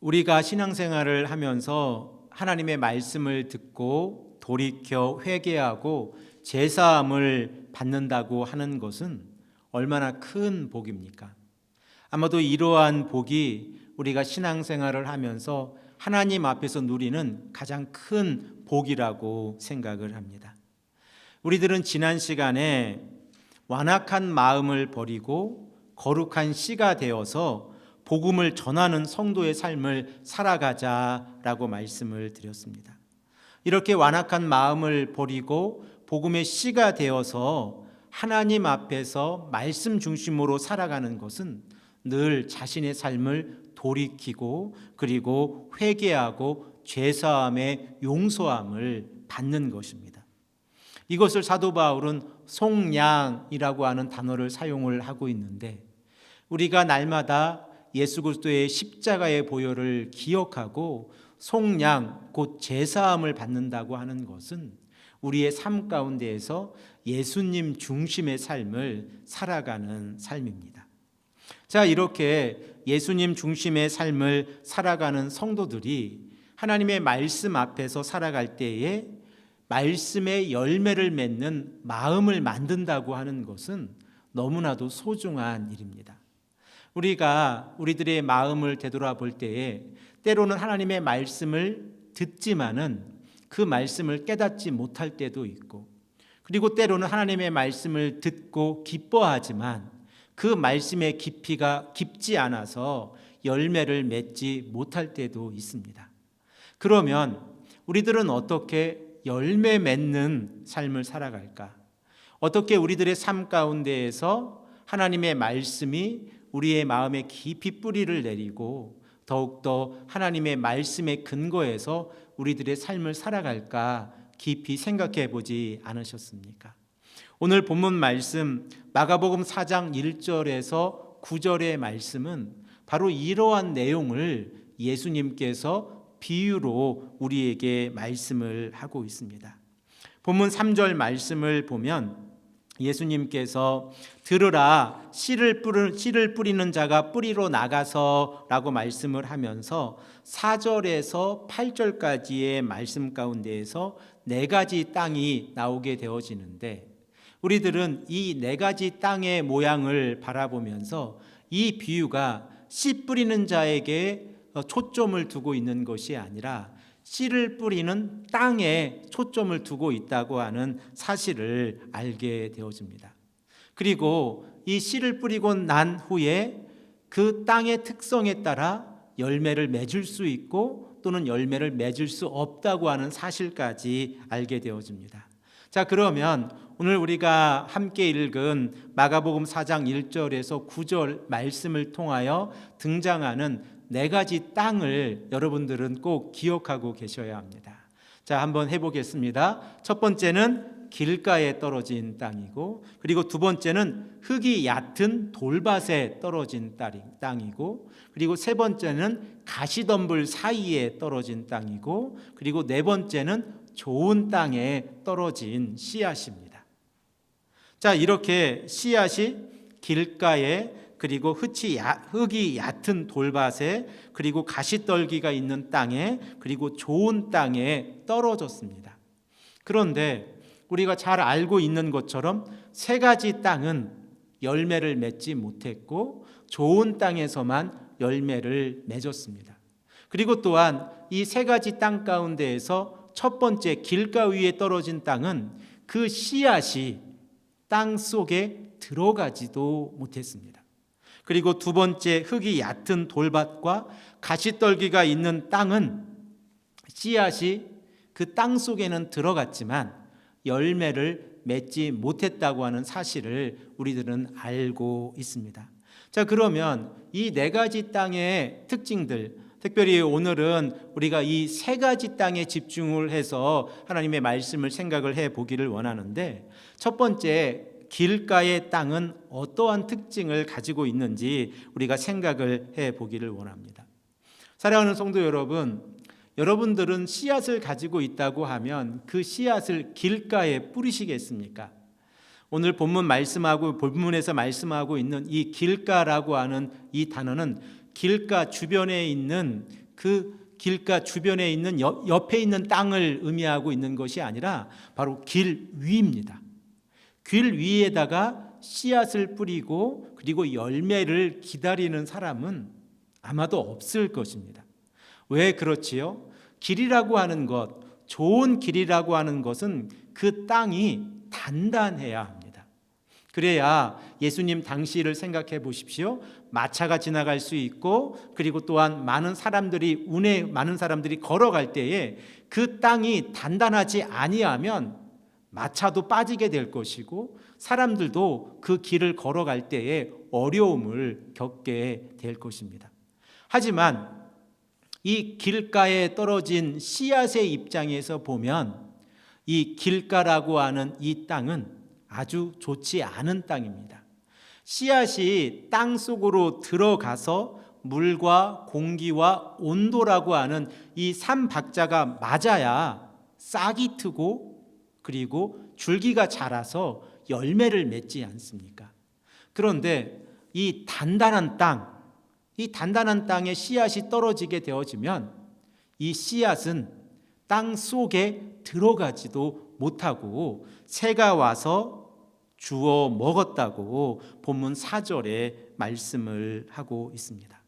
우리가 신앙생활을 하면서 하나님의 말씀을 듣고 돌이켜 회개하고 제사함을 받는다고 하는 것은 얼마나 큰 복입니까? 아마도 이러한 복이 우리가 신앙생활을 하면서 하나님 앞에서 누리는 가장 큰 복이라고 생각을 합니다. 우리들은 지난 시간에 완악한 마음을 버리고 거룩한 씨가 되어서 복음을 전하는 성도의 삶을 살아가자라고 말씀을 드렸습니다. 이렇게 완악한 마음을 버리고 복음의 씨가 되어서 하나님 앞에서 말씀 중심으로 살아가는 것은 늘 자신의 삶을 돌이키고 그리고 회개하고 죄사함의 용서함을 받는 것입니다. 이것을 사도 바울은 속량이라고 하는 단어를 사용을 하고 있는데, 우리가 날마다 예수 그리스도의 십자가의 보혈을 기억하고 속량 곧 제사함을 받는다고 하는 것은 우리의 삶 가운데에서 예수님 중심의 삶을 살아가는 삶입니다. 자, 이렇게 예수님 중심의 삶을 살아가는 성도들이 하나님의 말씀 앞에서 살아갈 때에 말씀의 열매를 맺는 마음을 만든다고 하는 것은 너무나도 소중한 일입니다. 우리가 우리들의 마음을 되돌아볼 때에 때로는 하나님의 말씀을 듣지만은 그 말씀을 깨닫지 못할 때도 있고, 그리고 때로는 하나님의 말씀을 듣고 기뻐하지만 그 말씀의 깊이가 깊지 않아서 열매를 맺지 못할 때도 있습니다. 그러면 우리들은 어떻게 열매 맺는 삶을 살아갈까? 어떻게 우리들의 삶 가운데에서 하나님의 말씀이 우리의 마음에 깊이 뿌리를 내리고 더욱더 하나님의 말씀의 근거에서 우리들의 삶을 살아갈까 깊이 생각해 보지 않으셨습니까? 오늘 본문 말씀 마가복음 4장 1절에서 9절의 말씀은 바로 이러한 내용을 예수님께서 비유로 우리에게 말씀을 하고 있습니다. 본문 3절 말씀을 보면 예수님께서 들으라, 씨를 뿌리는 자가 뿌리로 나가서 라고 말씀을 하면서 4절에서 8절까지의 말씀 가운데에서 네 가지 땅이 나오게 되어지는데, 우리들은 이 네 가지 땅의 모양을 바라보면서 이 비유가 씨 뿌리는 자에게 초점을 두고 있는 것이 아니라 씨를 뿌리는 땅에 초점을 두고 있다고 하는 사실을 알게 되어집니다. 그리고 이 씨를 뿌리고 난 후에 그 땅의 특성에 따라 열매를 맺을 수 있고 또는 열매를 맺을 수 없다고 하는 사실까지 알게 되어집니다. 자, 그러면 오늘 우리가 함께 읽은 마가복음 4장 1절에서 9절 말씀을 통하여 등장하는 네 가지 땅을 여러분들은 꼭 기억하고 계셔야 합니다. 자, 한번 해보겠습니다. 첫 번째는 길가에 떨어진 땅이고, 그리고 두 번째는 흙이 얕은 돌밭에 떨어진 땅이고, 그리고 세 번째는 가시덤불 사이에 떨어진 땅이고, 그리고 네 번째는 좋은 땅에 떨어진 씨앗입니다. 자, 이렇게 씨앗이 길가에, 그리고 흙이 얕은 돌밭에, 그리고 가시떨기가 있는 땅에, 그리고 좋은 땅에 떨어졌습니다. 그런데 우리가 잘 알고 있는 것처럼 세 가지 땅은 열매를 맺지 못했고 좋은 땅에서만 열매를 맺었습니다. 그리고 또한 이 세 가지 땅 가운데에서 첫 번째 길가 위에 떨어진 땅은 그 씨앗이 땅 속에 들어가지도 못했습니다. 그리고 두 번째 흙이 얕은 돌밭과 가시떨기가 있는 땅은 씨앗이 그 땅 속에는 들어갔지만 열매를 맺지 못했다고 하는 사실을 우리들은 알고 있습니다. 자, 그러면 이 네 가지 땅의 특징들, 특별히 오늘은 우리가 이 세 가지 땅에 집중을 해서 하나님의 말씀을 생각을 해 보기를 원하는데, 첫 번째 길가의 땅은 어떠한 특징을 가지고 있는지 우리가 생각을 해 보기를 원합니다. 사랑하는 성도 여러분, 여러분들은 씨앗을 가지고 있다고 하면 그 씨앗을 길가에 뿌리시겠습니까? 오늘 본문에서 말씀하고 있는 이 길가라고 하는 이 단어는 길가 주변에 있는 그 길가 주변에 있는 옆에 있는 땅을 의미하고 있는 것이 아니라 바로 길 위입니다. 길 위에다가 씨앗을 뿌리고 그리고 열매를 기다리는 사람은 아마도 없을 것입니다. 왜 그렇지요? 길이라고 하는 것, 좋은 길이라고 하는 것은 그 땅이 단단해야 합니다. 그래야 예수님 당시를 생각해 보십시오. 마차가 지나갈 수 있고 그리고 또한 많은 사람들이 걸어갈 때에 그 땅이 단단하지 아니하면 마차도 빠지게 될 것이고 사람들도 그 길을 걸어갈 때에 어려움을 겪게 될 것입니다. 하지만 이 길가에 떨어진 씨앗의 입장에서 보면 이 길가라고 하는 이 땅은 아주 좋지 않은 땅입니다. 씨앗이 땅 속으로 들어가서 물과 공기와 온도라고 하는 이 3박자가 맞아야 싹이 트고 그리고 줄기가 자라서 열매를 맺지 않습니까? 그런데 이 단단한 땅에 씨앗이 떨어지게 되어지면 이 씨앗은 땅 속에 들어가지도 못하고 새가 와서 주워 먹었다고 본문 4절에 말씀을 하고 있습니다.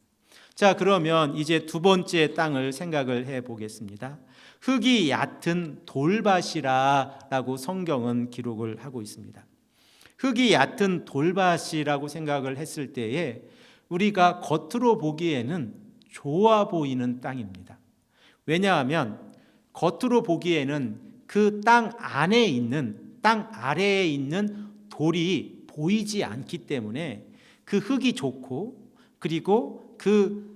자, 그러면 이제 두 번째 땅을 생각을 해 보겠습니다. 흙이 얕은 돌밭이라고 성경은 기록을 하고 있습니다. 흙이 얕은 돌밭이라고 생각을 했을 때에 우리가 겉으로 보기에는 좋아 보이는 땅입니다. 왜냐하면 겉으로 보기에는 그 땅 안에 있는, 땅 아래에 있는 돌이 보이지 않기 때문에 그 흙이 좋고 그리고 그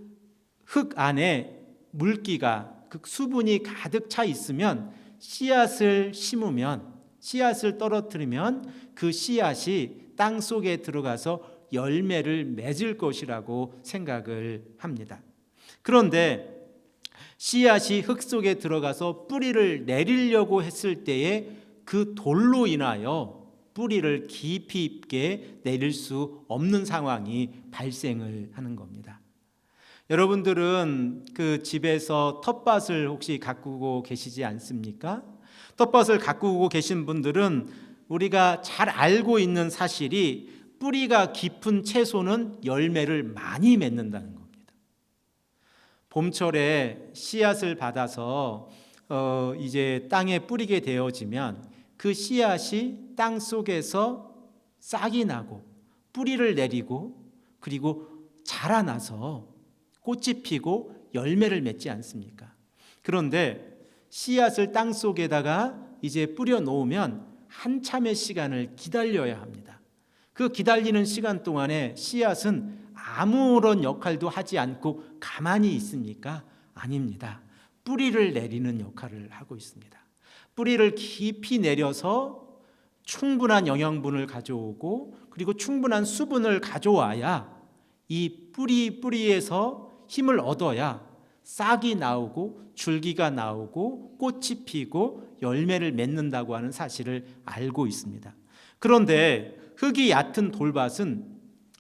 흙 안에 물기가 그 수분이 가득 차 있으면 씨앗을 심으면 씨앗을 떨어뜨리면 그 씨앗이 땅 속에 들어가서 열매를 맺을 것이라고 생각을 합니다. 그런데 씨앗이 흙 속에 들어가서 뿌리를 내리려고 했을 때에 그 돌로 인하여 뿌리를 깊이 있게 내릴 수 없는 상황이 발생을 하는 겁니다. 여러분들은 그 집에서 텃밭을 혹시 가꾸고 계시지 않습니까? 텃밭을 가꾸고 계신 분들은 우리가 잘 알고 있는 사실이 뿌리가 깊은 채소는 열매를 많이 맺는다는 겁니다. 봄철에 씨앗을 받아서 이제 땅에 뿌리게 되어지면 그 씨앗이 땅 속에서 싹이 나고 뿌리를 내리고 그리고 자라나서 꽃이 피고 열매를 맺지 않습니까? 그런데 씨앗을 땅 속에다가 이제 뿌려 놓으면 한참의 시간을 기다려야 합니다. 그 기다리는 시간 동안에 씨앗은 아무런 역할도 하지 않고 가만히 있습니까? 아닙니다. 뿌리를 내리는 역할을 하고 있습니다. 뿌리를 깊이 내려서 충분한 영양분을 가져오고 그리고 충분한 수분을 가져와야 이 뿌리에서 힘을 얻어야 싹이 나오고 줄기가 나오고 꽃이 피고 열매를 맺는다고 하는 사실을 알고 있습니다. 그런데 흙이 얕은 돌밭은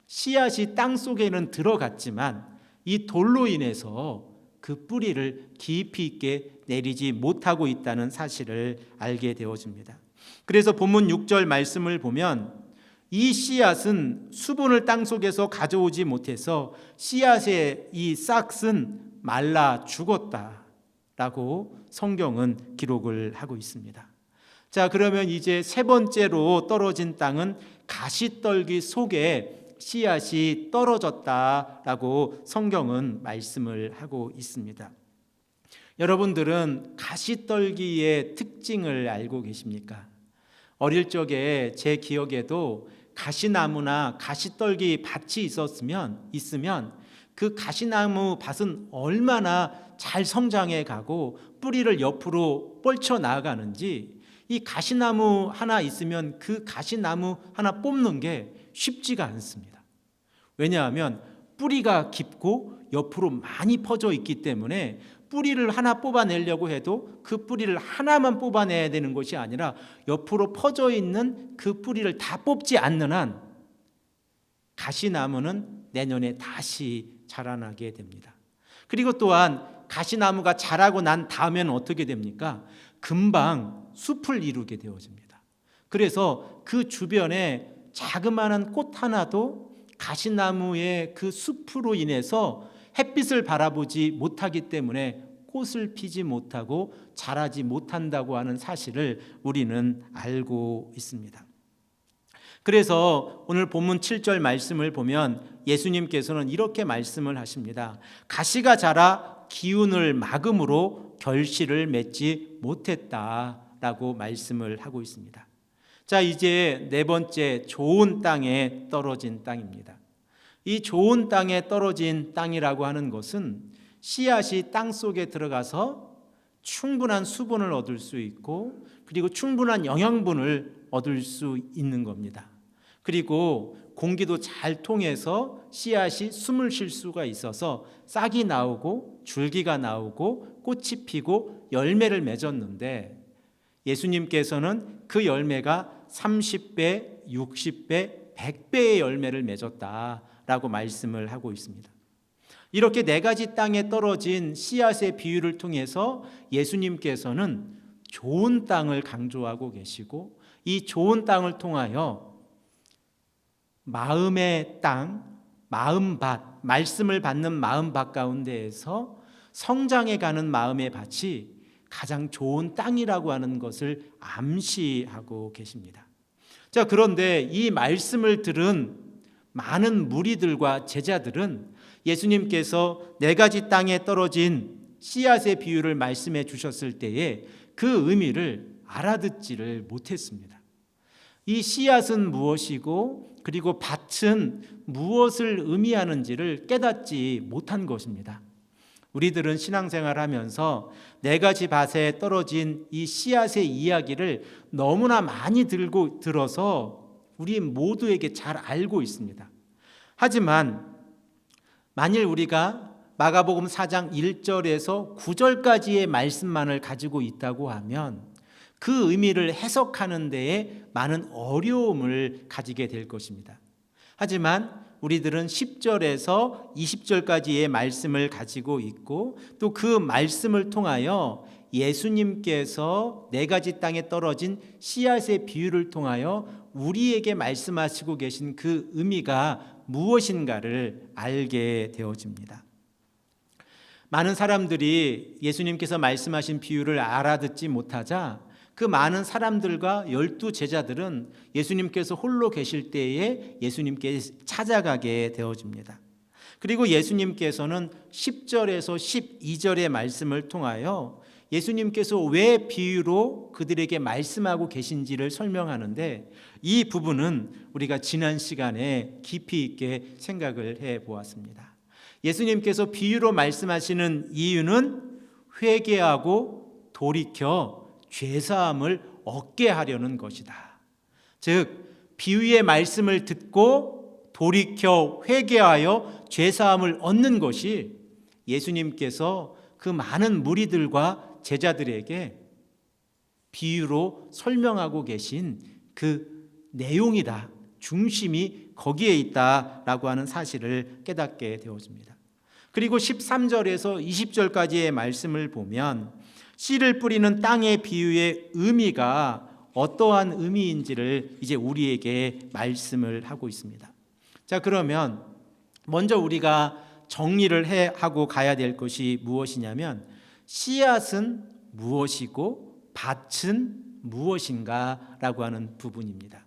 씨앗이 땅 속에는 들어갔지만 이 돌로 인해서 그 뿌리를 깊이 있게 내리지 못하고 있다는 사실을 알게 되어집니다. 그래서 본문 6절 말씀을 보면 이 씨앗은 수분을 땅 속에서 가져오지 못해서 씨앗의 이 싹은 말라 죽었다라고 성경은 기록을 하고 있습니다. 자, 그러면 이제 세 번째로 떨어진 땅은 가시떨기 속에 씨앗이 떨어졌다라고 성경은 말씀을 하고 있습니다. 여러분들은 가시떨기의 특징을 알고 계십니까? 어릴 적에 제 기억에도 가시나무나 가시떨기 밭이 있으면 그 가시나무 밭은 얼마나 잘 성장해 가고 뿌리를 옆으로 뻗쳐 나아가는지 이 가시나무 하나 있으면 그 가시나무 하나 뽑는 게 쉽지가 않습니다. 왜냐하면 뿌리가 깊고 옆으로 많이 퍼져 있기 때문에 뿌리를 하나 뽑아내려고 해도 그 뿌리를 하나만 뽑아내야 되는 것이 아니라 옆으로 퍼져 있는 그 뿌리를 다 뽑지 않는 한 가시나무는 내년에 다시 자라나게 됩니다. 그리고 또한 가시나무가 자라고 난 다음에는 어떻게 됩니까? 금방 숲을 이루게 되어집니다. 그래서 그 주변에 자그마한 꽃 하나도 가시나무의 그 숲으로 인해서 햇빛을 바라보지 못하기 때문에 꽃을 피지 못하고 자라지 못한다고 하는 사실을 우리는 알고 있습니다. 그래서 오늘 본문 7절 말씀을 보면 예수님께서는 이렇게 말씀을 하십니다. 가시가 자라 기운을 막음으로 결실을 맺지 못했다라고 말씀을 하고 있습니다. 자, 이제 네 번째, 좋은 땅에 떨어진 땅입니다. 이 좋은 땅에 떨어진 땅이라고 하는 것은 씨앗이 땅 속에 들어가서 충분한 수분을 얻을 수 있고, 그리고 충분한 영양분을 얻을 수 있는 겁니다. 그리고 공기도 잘 통해서 씨앗이 숨을 쉴 수가 있어서 싹이 나오고 줄기가 나오고 꽃이 피고 열매를 맺었는데, 예수님께서는 그 열매가 30배, 60배, 100배의 열매를 맺었다라고 말씀을 하고 있습니다. 이렇게 네 가지 땅에 떨어진 씨앗의 비유를 통해서 예수님께서는 좋은 땅을 강조하고 계시고, 이 좋은 땅을 통하여 마음의 땅, 마음밭, 말씀을 받는 마음밭 가운데에서 성장해가는 마음의 밭이 가장 좋은 땅이라고 하는 것을 암시하고 계십니다. 자, 그런데 이 말씀을 들은 많은 무리들과 제자들은 예수님께서 네 가지 땅에 떨어진 씨앗의 비유를 말씀해 주셨을 때에 그 의미를 알아듣지를 못했습니다. 이 씨앗은 무엇이고, 그리고 밭은 무엇을 의미하는지를 깨닫지 못한 것입니다. 우리들은 신앙생활 하면서 네 가지 밭에 떨어진 이 씨앗의 이야기를 너무나 많이 들어서 우리 모두에게 잘 알고 있습니다. 하지만 만일 우리가 마가복음 4장 1절에서 9절까지의 말씀만을 가지고 있다고 하면 그 의미를 해석하는 데에 많은 어려움을 가지게 될 것입니다. 하지만 우리들은 10절에서 20절까지의 말씀을 가지고 있고, 또 그 말씀을 통하여 예수님께서 네 가지 땅에 떨어진 씨앗의 비유를 통하여 우리에게 말씀하시고 계신 그 의미가 무엇인가를 알게 되어집니다. 많은 사람들이 예수님께서 말씀하신 비유를 알아듣지 못하자 그 많은 사람들과 12 제자들은 예수님께서 홀로 계실 때에 예수님께 찾아가게 되어집니다. 그리고 예수님께서는 10절에서 12절의 말씀을 통하여 예수님께서 왜 비유로 그들에게 말씀하고 계신지를 설명하는데, 이 부분은 우리가 지난 시간에 깊이 있게 생각을 해 보았습니다. 예수님께서 비유로 말씀하시는 이유는 회개하고 돌이켜 죄사함을 얻게 하려는 것이다. 즉, 비유의 말씀을 듣고 돌이켜 회개하여 죄사함을 얻는 것이 예수님께서 그 많은 무리들과 제자들에게 비유로 설명하고 계신 그 내용이다. 중심이 거기에 있다라고 하는 사실을 깨닫게 되어집니다. 그리고 13절에서 20절까지의 말씀을 보면 씨를 뿌리는 땅의 비유의 의미가 어떠한 의미인지를 이제 우리에게 말씀을 하고 있습니다. 자, 그러면 먼저 우리가 정리를 하고 가야 될 것이 무엇이냐면, 씨앗은 무엇이고 밭은 무엇인가라고 하는 부분입니다.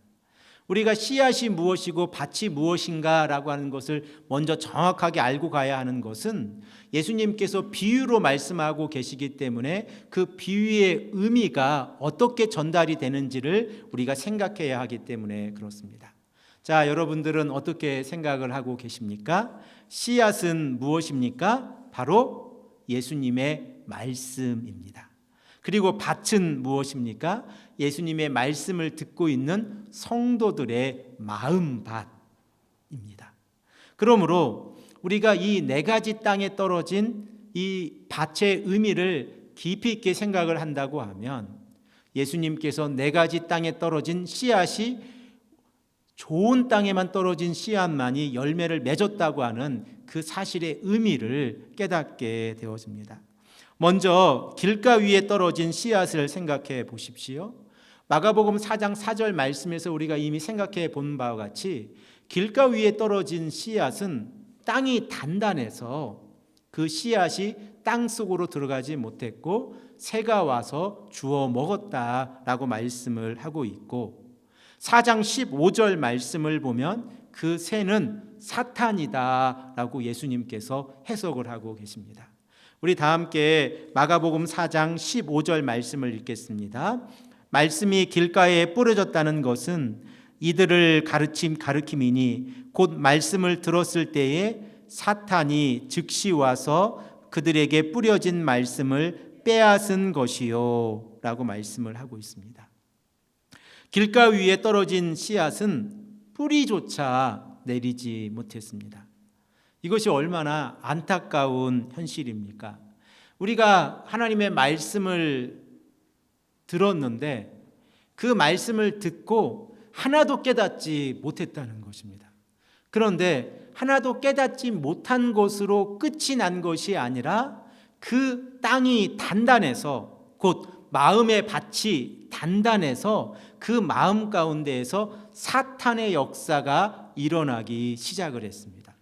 우리가 씨앗이 무엇이고 밭이 무엇인가라고 하는 것을 먼저 정확하게 알고 가야 하는 것은 예수님께서 비유로 말씀하고 계시기 때문에 그 비유의 의미가 어떻게 전달이 되는지를 우리가 생각해야 하기 때문에 그렇습니다. 자, 여러분들은 어떻게 생각을 하고 계십니까? 씨앗은 무엇입니까? 바로 예수님의 말씀입니다. 그리고 밭은 무엇입니까? 예수님의 말씀을 듣고 있는 성도들의 마음밭입니다. 그러므로 우리가 이 네 가지 땅에 떨어진 이 밭의 의미를 깊이 있게 생각을 한다고 하면, 예수님께서 네 가지 땅에 떨어진 씨앗이 좋은 땅에만 떨어진 씨앗만이 열매를 맺었다고 하는 그 사실의 의미를 깨닫게 되어집니다. 먼저 길가 위에 떨어진 씨앗을 생각해 보십시오. 마가복음 4장 4절 말씀에서 우리가 이미 생각해 본 바와 같이 길가 위에 떨어진 씨앗은 땅이 단단해서 그 씨앗이 땅 속으로 들어가지 못했고 새가 와서 주워 먹었다라고 말씀을 하고 있고, 4장 15절 말씀을 보면 그 새는 사탄이다라고 예수님께서 해석을 하고 계십니다. 우리 다 함께 마가복음 4장 15절 말씀을 읽겠습니다. 말씀이 길가에 뿌려졌다는 것은 이들을 가르킴이니 곧 말씀을 들었을 때에 사탄이 즉시 와서 그들에게 뿌려진 말씀을 빼앗은 것이요 라고 말씀을 하고 있습니다. 길가 위에 떨어진 씨앗은 뿌리조차 내리지 못했습니다. 이것이 얼마나 안타까운 현실입니까? 우리가 하나님의 말씀을 들었는데 그 말씀을 듣고 하나도 깨닫지 못했다는 것입니다. 그런데 하나도 깨닫지 못한 것으로 끝이 난 것이 아니라 그 땅이 단단해서, 곧 마음의 밭이 단단해서 그 마음 가운데에서 사탄의 역사가 일어나기 시작을 했습니다.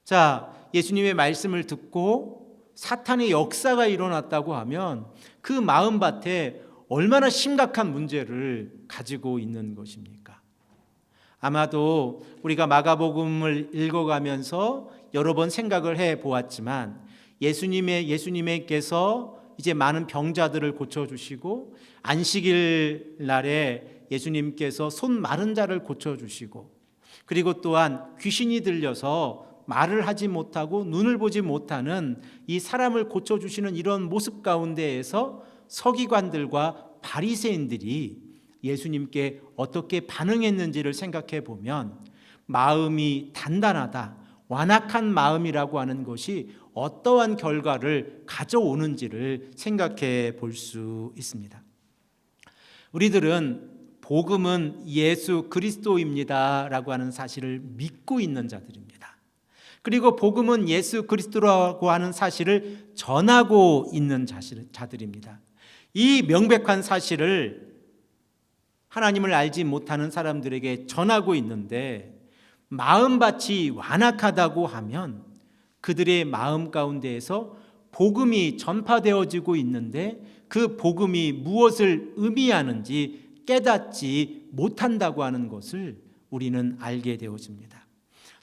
자, 예수님의 말씀을 듣고 사탄의 역사가 일어났다고 하면 그 마음밭에 얼마나 심각한 문제를 가지고 있는 것입니까? 아마도 우리가 마가복음을 읽어가면서 여러 번 생각을 해 보았지만 예수님께서 이제 많은 병자들을 고쳐주시고, 안식일 날에 예수님께서 손 마른 자를 고쳐주시고, 그리고 또한 귀신이 들려서 말을 하지 못하고 눈을 보지 못하는 이 사람을 고쳐주시는 이런 모습 가운데에서 서기관들과 바리새인들이 예수님께 어떻게 반응했는지를 생각해 보면 마음이 단단하다, 완악한 마음이라고 하는 것이 어떠한 결과를 가져오는지를 생각해 볼 수 있습니다. 우리들은 복음은 예수 그리스도입니다 라고 하는 사실을 믿고 있는 자들입니다. 그리고 복음은 예수 그리스도라고 하는 사실을 전하고 있는 자들입니다. 이 명백한 사실을 하나님을 알지 못하는 사람들에게 전하고 있는데, 마음밭이 완악하다고 하면 그들의 마음 가운데에서 복음이 전파되어지고 있는데 그 복음이 무엇을 의미하는지 깨닫지 못한다고 하는 것을 우리는 알게 되어집니다.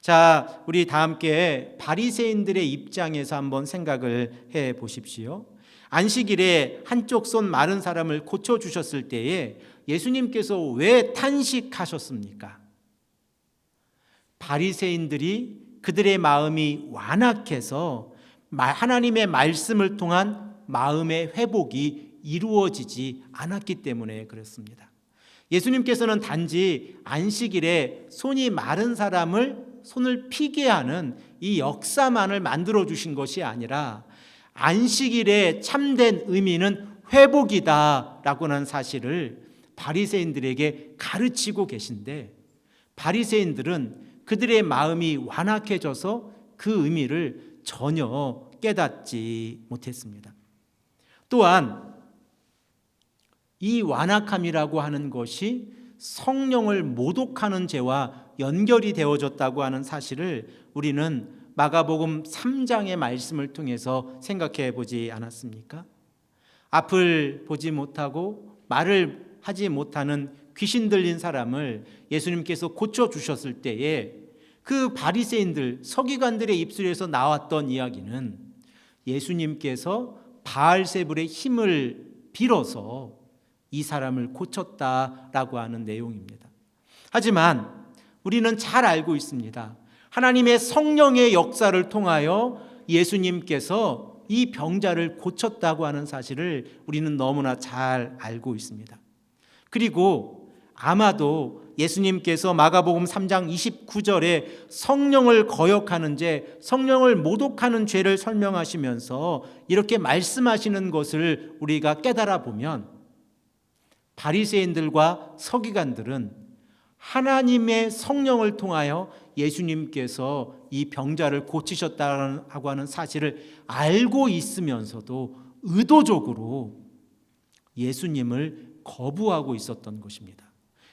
자, 우리 다 함께 바리새인들의 입장에서 한번 생각을 해 보십시오. 안식일에 한쪽 손 마른 사람을 고쳐주셨을 때에 예수님께서 왜 탄식하셨습니까? 바리새인들이 그들의 마음이 완악해서 하나님의 말씀을 통한 마음의 회복이 이루어지지 않았기 때문에 그렇습니다. 예수님께서는 단지 안식일에 손이 마른 사람을 손을 피게 하는 이 역사만을 만들어 주신 것이 아니라 안식일의 참된 의미는 회복이다라고 하는 사실을 바리새인들에게 가르치고 계신데, 바리새인들은 그들의 마음이 완악해져서 그 의미를 전혀 깨닫지 못했습니다. 또한 이 완악함이라고 하는 것이 성령을 모독하는 죄와 연결이 되어졌다고 하는 사실을 우리는 마가복음 3장의 말씀을 통해서 생각해 보지 않았습니까? 앞을 보지 못하고 말을 하지 못하는 귀신 들린 사람을 예수님께서 고쳐주셨을 때에 그 바리새인들, 서기관들의 입술에서 나왔던 이야기는 예수님께서 바알세불의 힘을 빌어서 이 사람을 고쳤다라고 하는 내용입니다. 하지만 우리는 잘 알고 있습니다. 하나님의 성령의 역사를 통하여 예수님께서 이 병자를 고쳤다고 하는 사실을 우리는 너무나 잘 알고 있습니다. 그리고 아마도 예수님께서 마가복음 3장 29절에 성령을 거역하는 죄, 성령을 모독하는 죄를 설명하시면서 이렇게 말씀하시는 것을 우리가 깨달아 보면 바리새인들과 서기관들은 하나님의 성령을 통하여 예수님께서 이 병자를 고치셨다고 하는 사실을 알고 있으면서도 의도적으로 예수님을 거부하고 있었던 것입니다.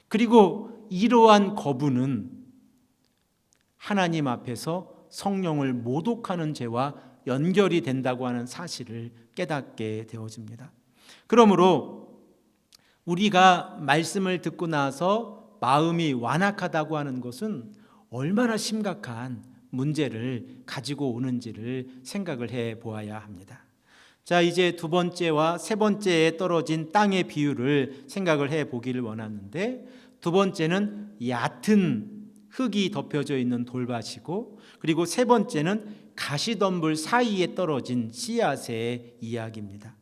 그리고 이러한 거부는 하나님 앞에서 성령을 모독하는 죄와 연결이 된다고 하는 사실을 깨닫게 되어집니다. 그러므로 우리가 말씀을 듣고 나서 마음이 완악하다고 하는 것은 얼마나 심각한 문제를 가지고 오는지를 생각을 해 보아야 합니다. 자, 이제 두 번째와 세 번째에 떨어진 땅의 비유를 생각을 해 보기를 원하는데, 두 번째는 얕은 흙이 덮여져 있는 돌밭이고, 그리고 세 번째는 가시덤불 사이에 떨어진 씨앗의 이야기입니다.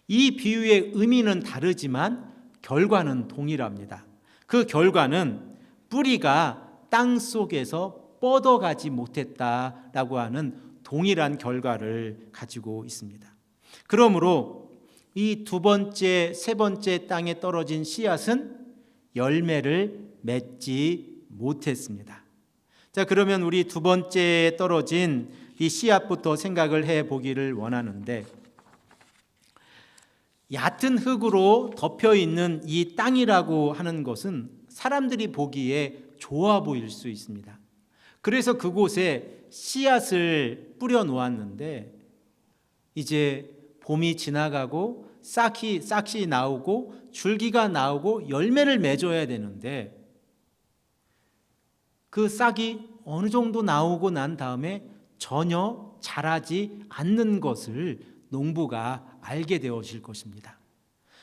이 비유의 의미는 다르지만 결과는 동일합니다. 그 결과는 뿌리가 땅 속에서 뻗어가지 못했다라고 하는 동일한 결과를 가지고 있습니다. 그러므로 이 두 번째, 세 번째 땅에 떨어진 씨앗은 열매를 맺지 못했습니다. 자, 그러면 우리 두 번째에 떨어진 이 씨앗부터 생각을 해 보기를 원하는데, 얕은 흙으로 덮여 있는 이 땅이라고 하는 것은 사람들이 보기에 좋아 보일 수 있습니다. 그래서 그곳에 씨앗을 뿌려 놓았는데, 이제 봄이 지나가고 싹이 나오고 줄기가 나오고 열매를 맺어야 되는데, 그 싹이 어느 정도 나오고 난 다음에 전혀 자라지 않는 것을 농부가 알게 되어질 것입니다.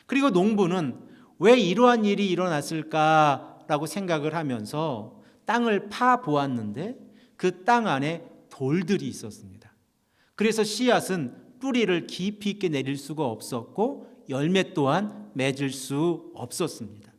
그리고 농부는 왜 이러한 일이 일어났을까라고 생각을 하면서 땅을 파 보았는데 그 땅 안에 돌들이 있었습니다. 그래서 씨앗은 뿌리를 깊이 있게 내릴 수가 없었고 열매 또한 맺을 수 없었습니다.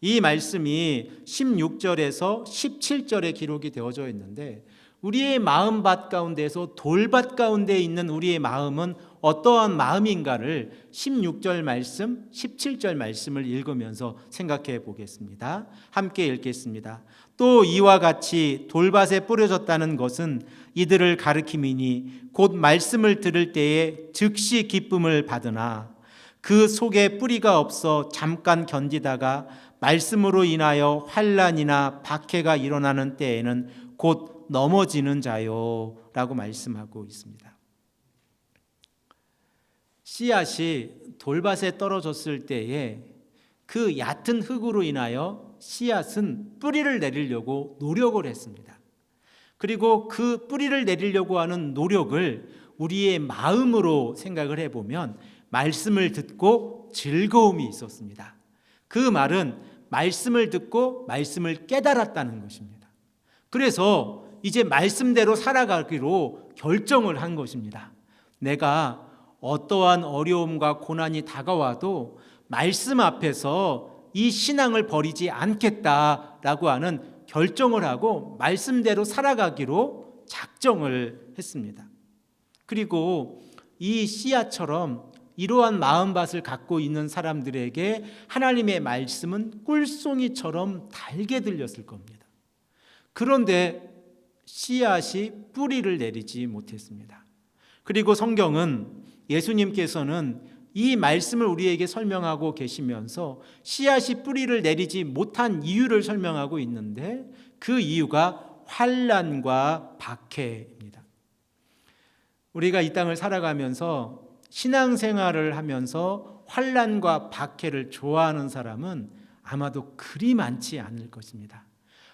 이 말씀이 16절에서 17절에 기록이 되어져 있는데, 우리의 마음밭 가운데서 돌밭 가운데 있는 우리의 마음은 어떠한 마음인가를 16절 말씀, 17절 말씀을 읽으면서 생각해 보겠습니다. 함께 읽겠습니다. 또 이와 같이 돌밭에 뿌려졌다는 것은 이들을 가리킴이니 곧 말씀을 들을 때에 즉시 기쁨을 받으나 그 속에 뿌리가 없어 잠깐 견디다가 말씀으로 인하여 환난이나 박해가 일어나는 때에는 곧 넘어지는 자요 라고 말씀하고 있습니다. 씨앗이 돌밭에 떨어졌을 때에 그 얕은 흙으로 인하여 씨앗은 뿌리를 내리려고 노력을 했습니다. 그리고 그 뿌리를 내리려고 하는 노력을 우리의 마음으로 생각을 해보면 말씀을 듣고 즐거움이 있었습니다. 그 말은 말씀을 듣고 말씀을 깨달았다는 것입니다. 그래서 이제 말씀대로 살아가기로 결정을 한 것입니다. 내가 어떠한 어려움과 고난이 다가와도 말씀 앞에서 이 신앙을 버리지 않겠다라고 하는 결정을 하고 말씀대로 살아가기로 작정을 했습니다. 그리고 이 씨앗처럼 이러한 마음밭을 갖고 있는 사람들에게 하나님의 말씀은 꿀송이처럼 달게 들렸을 겁니다. 그런데 씨앗이 뿌리를 내리지 못했습니다. 그리고 성경은 예수님께서는 이 말씀을 우리에게 설명하고 계시면서 씨앗이 뿌리를 내리지 못한 이유를 설명하고 있는데, 그 이유가 환난과 박해입니다. 우리가 이 땅을 살아가면서 신앙생활을 하면서 환난과 박해를 좋아하는 사람은 아마도 그리 많지 않을 것입니다.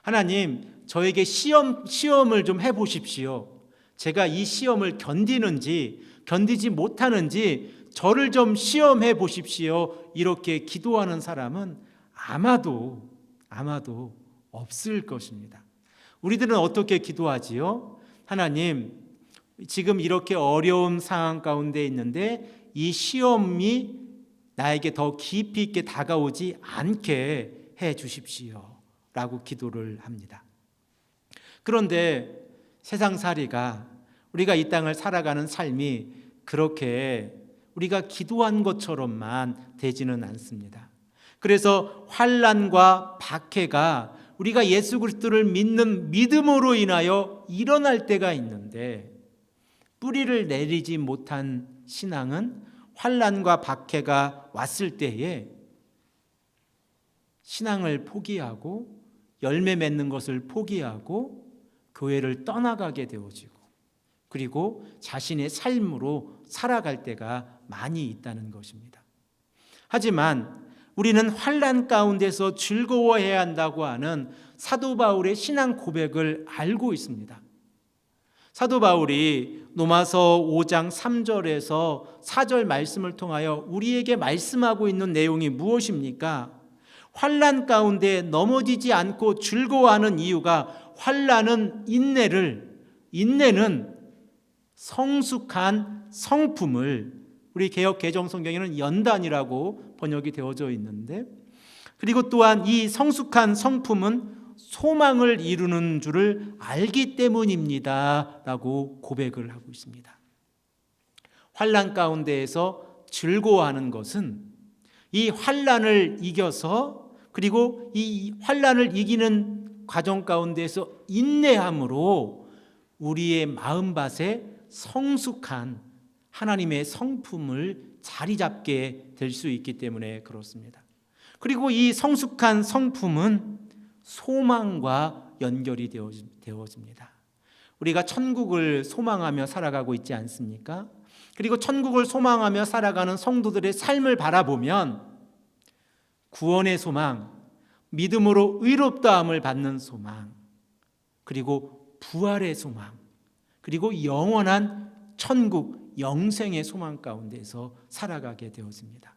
하나님, 저에게 시험을 좀 해보십시오. 제가 이 시험을 견디지 못하는지 저를 좀 시험해 보십시오. 이렇게 기도하는 사람은 아마도 없을 것입니다. 우리들은 어떻게 기도하지요? 하나님, 지금 이렇게 어려운 상황 가운데 있는데 이 시험이 나에게 더 깊이 있게 다가오지 않게 해 주십시오 라고 기도를 합니다. 그런데 세상살이가, 우리가 이 땅을 살아가는 삶이 그렇게 우리가 기도한 것처럼만 되지는 않습니다. 그래서 환난과 박해가 우리가 예수 그리스도를 믿는 믿음으로 인하여 일어날 때가 있는데, 뿌리를 내리지 못한 신앙은 환난과 박해가 왔을 때에 신앙을 포기하고 열매 맺는 것을 포기하고 교회를 떠나가게 되어지고 그리고 자신의 삶으로 살아갈 때가 많이 있다는 것입니다. 하지만 우리는 환난 가운데서 즐거워해야 한다고 하는 사도 바울의 신앙 고백을 알고 있습니다. 사도 바울이 로마서 5장 3절에서 4절 말씀을 통하여 우리에게 말씀하고 있는 내용이 무엇입니까? 환난 가운데 넘어지지 않고 즐거워하는 이유가 환난은 인내는 성숙한 성품을, 우리 개역 개정 성경에는 연단이라고 번역이 되어져 있는데, 그리고 또한 이 성숙한 성품은 소망을 이루는 줄을 알기 때문입니다 라고 고백을 하고 있습니다. 환난 가운데에서 즐거워하는 것은 이 환난을 이겨서, 그리고 이 환난을 이기는 과정 가운데서 인내함으로 우리의 마음밭에 성숙한 하나님의 성품을 자리 잡게 될 수 있기 때문에 그렇습니다. 그리고 이 성숙한 성품은 소망과 연결이 되어집니다. 우리가 천국을 소망하며 살아가고 있지 않습니까? 그리고 천국을 소망하며 살아가는 성도들의 삶을 바라보면 구원의 소망, 믿음으로 의롭다함을 받는 소망, 그리고 부활의 소망, 그리고 영원한 천국, 영생의 소망 가운데서 살아가게 되어집니다.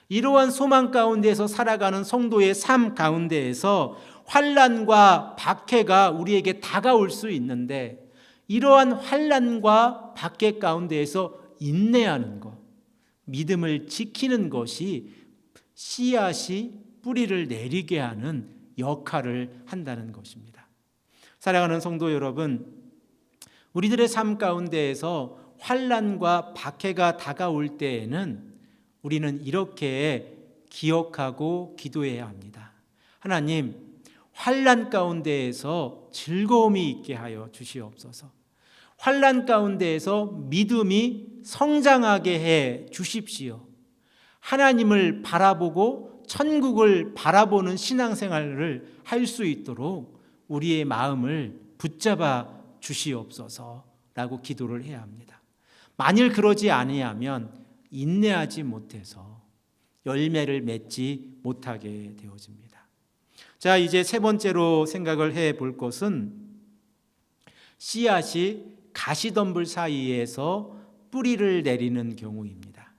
이러한 소망 가운데서 살아가는 성도의 삶 가운데에서 환난과 박해가 우리에게 다가올 수 있는데, 이러한 환난과 박해 가운데에서 인내하는 것, 믿음을 지키는 것이 씨앗이 뿌리를 내리게 하는 역할을 한다는 것입니다. 사랑하는 성도 여러분, 우리들의 삶 가운데에서 환난과 박해가 다가올 때에는 우리는 이렇게 기억하고 기도해야 합니다. 하나님, 환난 가운데에서 즐거움이 있게 하여 주시옵소서. 환난 가운데에서 믿음이 성장하게 해 주십시오. 하나님을 바라보고 천국을 바라보는 신앙생활을 할 수 있도록 우리의 마음을 붙잡아 주시옵소서라고 기도를 해야 합니다. 만일 그러지 아니하면 인내하지 못해서 열매를 맺지 못하게 되어집니다. 자, 이제 세 번째로 생각을 해 볼 것은 씨앗이 가시덤불 사이에서 뿌리를 내리는 경우입니다.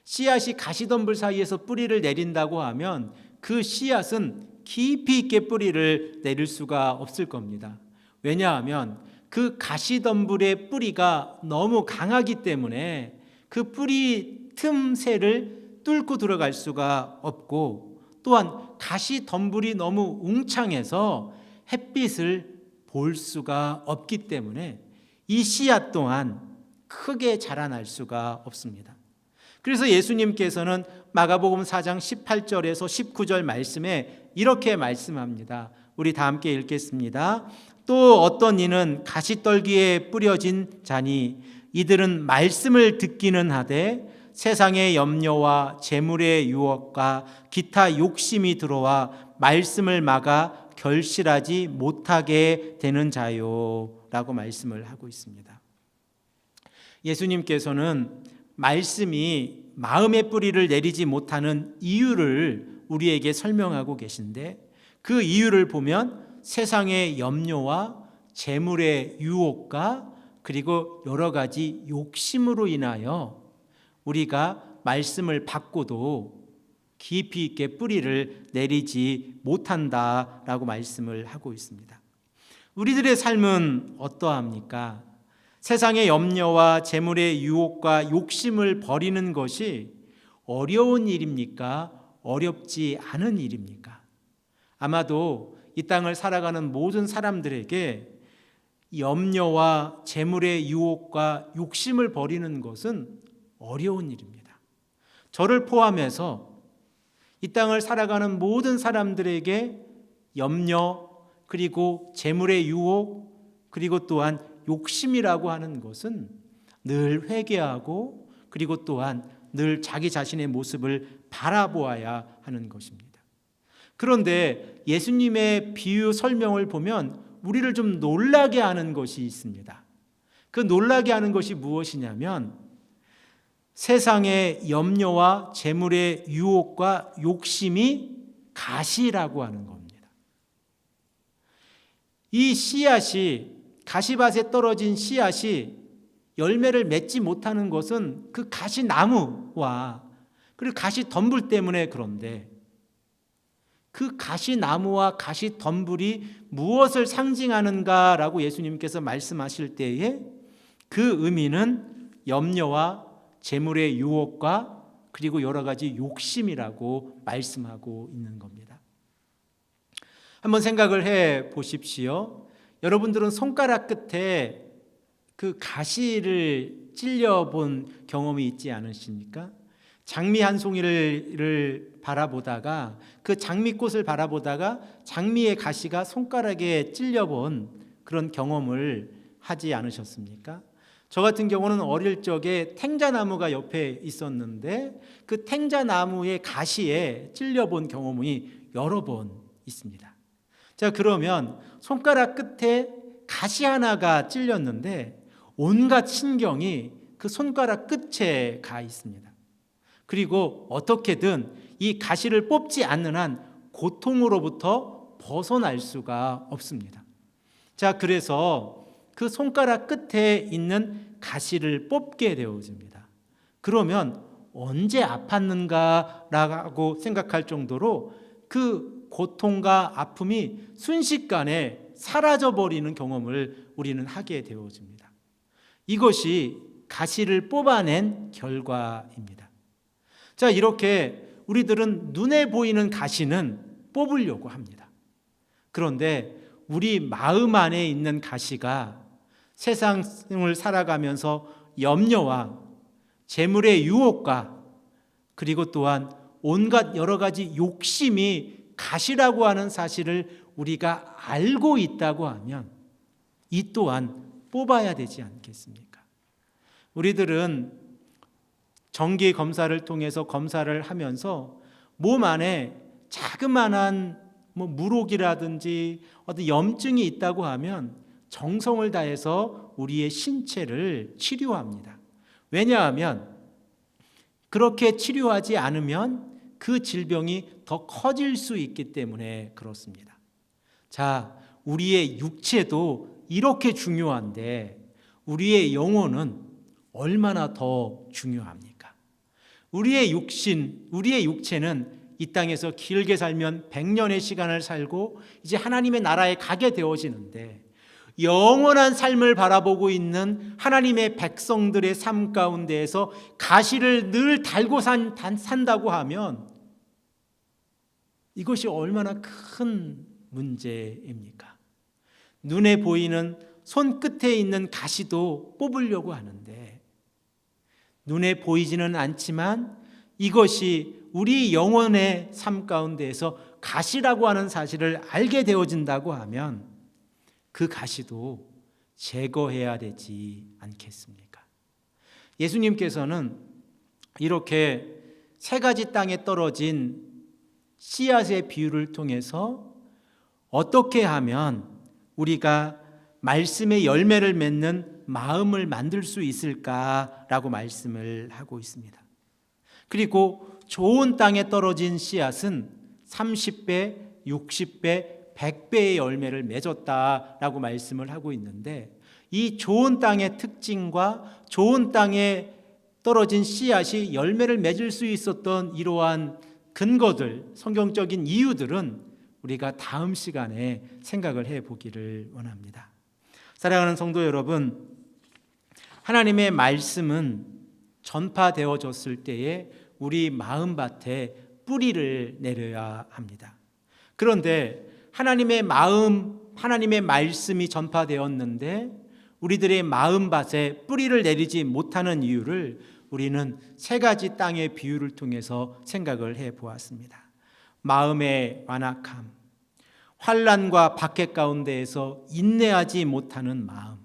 씨앗이 가시덤불 사이에서 뿌리를 내린다고 하면 그 씨앗은 깊이 있게 뿌리를 내릴 수가 없을 겁니다. 왜냐하면 그 가시덤불의 뿌리가 너무 강하기 때문에 그 뿌리 틈새를 뚫고 들어갈 수가 없고, 또한 가시덤불이 너무 웅창해서 햇빛을 볼 수가 없기 때문에 이 씨앗 또한 크게 자라날 수가 없습니다. 그래서 예수님께서는 마가복음 4장 18절에서 19절 말씀에 이렇게 말씀합니다. 우리 다 함께 읽겠습니다. 또 어떤 이는 가시떨기에 뿌려진 자니 이들은 말씀을 듣기는 하되 세상의 염려와 재물의 유혹과 기타 욕심이 들어와 말씀을 막아 결실하지 못하게 되는 자요 라고 말씀을 하고 있습니다. 예수님께서는 말씀이 마음의 뿌리를 내리지 못하는 이유를 우리에게 설명하고 계신데, 그 이유를 보면 세상의 염려와 재물의 유혹과 그리고 여러 가지 욕심으로 인하여 우리가 말씀을 받고도 깊이 있게 뿌리를 내리지 못한다라고 말씀을 하고 있습니다. 우리들의 삶은 어떠합니까? 세상의 염려와 재물의 유혹과 욕심을 버리는 것이 어려운 일입니까? 어렵지 않은 일입니까? 아마도 이 땅을 살아가는 모든 사람들에게 염려와 재물의 유혹과 욕심을 버리는 것은 어려운 일입니다. 저를 포함해서 이 땅을 살아가는 모든 사람들에게 염려, 그리고 재물의 유혹, 그리고 또한 욕심이라고 하는 것은 늘 회개하고 그리고 또한 늘 자기 자신의 모습을 바라보아야 하는 것입니다. 그런데 예수님의 비유 설명을 보면 우리를 좀 놀라게 하는 것이 있습니다. 그 놀라게 하는 것이 무엇이냐면 세상의 염려와 재물의 유혹과 욕심이 가시라고 하는 겁니다. 이 씨앗이, 가시밭에 떨어진 씨앗이 열매를 맺지 못하는 것은 그 가시나무와 그리고 가시덤불 때문에 그런데, 그 가시나무와 가시덤불이 무엇을 상징하는가라고 예수님께서 말씀하실 때에 그 의미는 염려와 재물의 유혹과 그리고 여러 가지 욕심이라고 말씀하고 있는 겁니다. 한번 생각을 해 보십시오. 여러분들은 손가락 끝에 그 가시를 찔려본 경험이 있지 않으십니까? 장미 한 송이를 바라보다가, 그 장미꽃을 바라보다가 장미의 가시가 손가락에 찔려본 그런 경험을 하지 않으셨습니까? 저 같은 경우는 어릴 적에 탱자나무가 옆에 있었는데 그 탱자나무의 가시에 찔려본 경험이 여러 번 있습니다. 자, 그러면 손가락 끝에 가시 하나가 찔렸는데 온갖 신경이 그 손가락 끝에 가 있습니다. 그리고 어떻게든 이 가시를 뽑지 않는 한 고통으로부터 벗어날 수가 없습니다. 자, 그래서 그 손가락 끝에 있는 가시를 뽑게 되어집니다. 그러면 언제 아팠는가라고 생각할 정도로 그 고통과 아픔이 순식간에 사라져버리는 경험을 우리는 하게 되어집니다. 이것이 가시를 뽑아낸 결과입니다. 자, 이렇게 우리들은 눈에 보이는 가시는 뽑으려고 합니다. 그런데 우리 마음 안에 있는 가시가 세상을 살아가면서 염려와 재물의 유혹과 그리고 또한 온갖 여러 가지 욕심이 가시라고 하는 사실을 우리가 알고 있다고 하면 이 또한 뽑아야 되지 않겠습니까? 우리들은 정기 검사를 통해서 검사를 하면서 몸 안에 자그마한 물혹이라든지 어떤 염증이 있다고 하면 정성을 다해서 우리의 신체를 치료합니다. 왜냐하면 그렇게 치료하지 않으면 그 질병이 더 커질 수 있기 때문에 그렇습니다. 자, 우리의 육체도 이렇게 중요한데 우리의 영혼은 얼마나 더 중요합니까? 우리의 육체는 이 땅에서 길게 살면 100년의 시간을 살고 이제 하나님의 나라에 가게 되어지는데, 영원한 삶을 바라보고 있는 하나님의 백성들의 삶 가운데에서 가시를 늘 달고 산다고 하면 이것이 얼마나 큰 문제입니까? 눈에 보이는 손끝에 있는 가시도 뽑으려고 하는데 눈에 보이지는 않지만 이것이 우리 영혼의 삶 가운데에서 가시라고 하는 사실을 알게 되어진다고 하면 그 가시도 제거해야 되지 않겠습니까? 예수님께서는 이렇게 세 가지 땅에 떨어진 씨앗의 비유를 통해서 어떻게 하면 우리가 말씀의 열매를 맺는 마음을 만들 수 있을까라고 말씀을 하고 있습니다. 그리고 좋은 땅에 떨어진 씨앗은 30배, 60배, 100배의 열매를 맺었다라고 말씀을 하고 있는데, 이 좋은 땅의 특징과 좋은 땅에 떨어진 씨앗이 열매를 맺을 수 있었던 이러한 근거들, 성경적인 이유들은 우리가 다음 시간에 생각을 해보기를 원합니다. 사랑하는 성도 여러분, 하나님의 말씀은 전파되어졌을 때에 우리 마음밭에 뿌리를 내려야 합니다. 그런데 하나님의 말씀이 전파되었는데 우리들의 마음밭에 뿌리를 내리지 못하는 이유를 우리는 세 가지 땅의 비유를 통해서 생각을 해보았습니다. 마음의 완악함, 환난과 박해 가운데에서 인내하지 못하는 마음,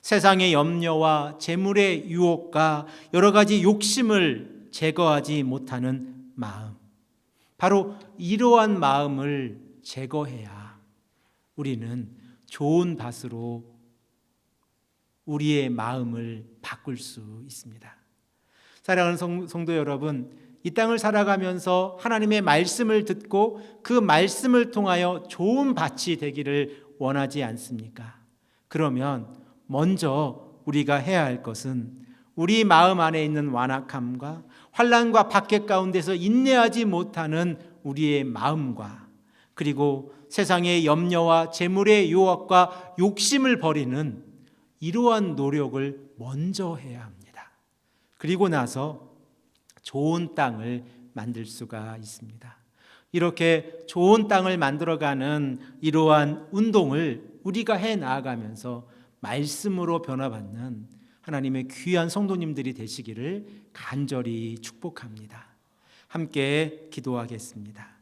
세상의 염려와 재물의 유혹과 여러 가지 욕심을 제거하지 못하는 마음, 바로 이러한 마음을 제거해야 우리는 좋은 밭으로 우리의 마음을 바꿀 수 있습니다. 사랑하는 성도 여러분, 이 땅을 살아가면서 하나님의 말씀을 듣고 그 말씀을 통하여 좋은 밭이 되기를 원하지 않습니까? 그러면 먼저 우리가 해야 할 것은 우리 마음 안에 있는 완악함과 환난과 박해 가운데서 인내하지 못하는 우리의 마음과 그리고 세상의 염려와 재물의 유혹과 욕심을 버리는 이러한 노력을 먼저 해야 합니다. 그리고 나서 좋은 땅을 만들 수가 있습니다. 이렇게 좋은 땅을 만들어가는 이러한 운동을 우리가 해 나아가면서 말씀으로 변화받는 하나님의 귀한 성도님들이 되시기를 간절히 축복합니다. 함께 기도하겠습니다.